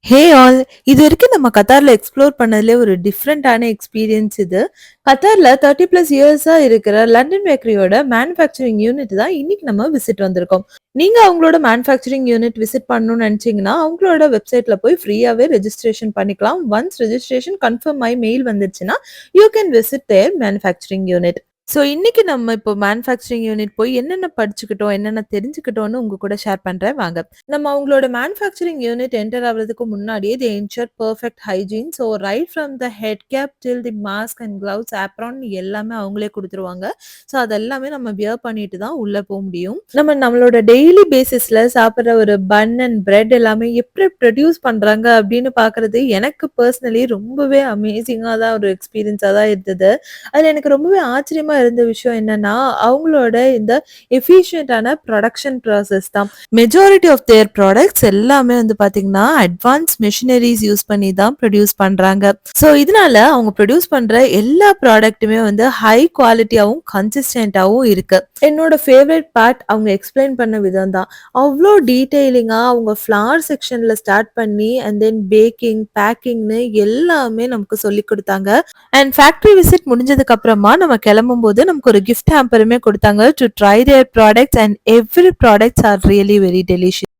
Hey all! இதுவரைக்கும் நம்ம கத்தார்ல explore பண்ணதுலயே ஒரு டிஃபரெண்ட்டான எக்ஸ்பீரியன்ஸ் இது. கத்தார்ல 30+ இயர்ஸா இருக்கிற லண்டன் பேக்கரியோட மேனுஃபேக்சரிங் யூனிட் தான் இன்னைக்கு நம்ம விசிட் வந்திருக்கோம். நீங்க அவங்களோட மேனுஃபேக்சரிங் யூனிட் விசிட் பண்ணணும்னு நெனச்சீங்கன்னா, அவங்களோட வெப்சைட்ல போய் ஃப்ரீயாவே ரெஜிஸ்ட்ரேஷன் பண்ணிக்கலாம். ஒன்ஸ் ரெஜிஸ்ட்ரேஷன் கன்ஃபர்ம் ஆயி மெயில் வந்துருச்சுன்னா, you can visit their manufacturing unit. So இன்னைக்கு நம்ம இப்போ மேனுஃபேக்சரிங் யூனிட் போய் என்னென்ன படிச்சுக்கிட்டோம், என்னென்ன தெரிஞ்சுக்கிட்டோம்னு உங்க கூட ஷேர் பண்றேன் வாங்க. நம்ம அவங்களோட மேனுஃபேக்சரிங் யூனிட் என்டர் ஆகுறதுக்கு முன்னாடியே they ensure perfect hygiene. So right from the head cap till the mask and gloves, apron எல்லாமே அவங்களே குடுத்துருவாங்க. ஸோ அதெல்லாமே நம்ம வியர் பண்ணிட்டு தான் உள்ள போ முடியும். நம்மளோட டெய்லி பேசிஸ்ல சாப்பிடுற ஒரு பன் அண்ட் பிரெட் எல்லாமே எப்படி ப்ரொடியூஸ் பண்றாங்க அப்படின்னு பார்க்கறது எனக்கு பர்சனலி ரொம்பவே அமேசிங்கா தான் ஒரு எக்ஸ்பீரியன்ஸா தான் இருந்தது. அதுல எனக்கு ரொம்பவே ஆச்சரியமா இருந்த விஷயம் என்னன்னா, அவங்களோட இந்த எஃபிஷியன்ட்டான புரொடக்ஷன் ப்ராசஸ் தான். மெஜாரிட்டி ஆஃப் தேர் ப்ராடக்ட்ஸ் எல்லாமே வந்து பார்த்தீங்கன்னா, அட்வான்ஸ் மெஷினரீஸ் யூஸ் பண்ணி தான் ப்ரொடியூஸ் பண்றாங்க. ஸோ இதனால அவங்க ப்ரொடியூஸ் பண்ற எல்லா ப்ராடக்ட்டுமே வந்து ஹை குவாலிட்டியாவும், கன்சிஸ்டன்ட்டாவும் இருக்கு. என்னோட ஃபேவரைட் பார்ட் அவங்க எக்ஸ்பிளைன் பண்ண விதம் தான். அவ்ளோ டீட்டெயிலிங்கா அவங்க ஃப்ளார் செக்ஷன்ல ஸ்டார்ட் பண்ணி அண்ட் தென் பேக்கிங், பேக்கிங்ன்னு எல்லாமே நமக்கு சொல்லிக் குடுத்தாங்க. அண்ட் ஃபேக்டரி விசிட் முடிஞ்சதுக்கு அப்புறமா நம்ம கிளம்பும்போது நமக்கு ஒரு கிஃப்ட் ஹேம்பருமே குடுத்தாங்க to try there products and every products are really very delicious.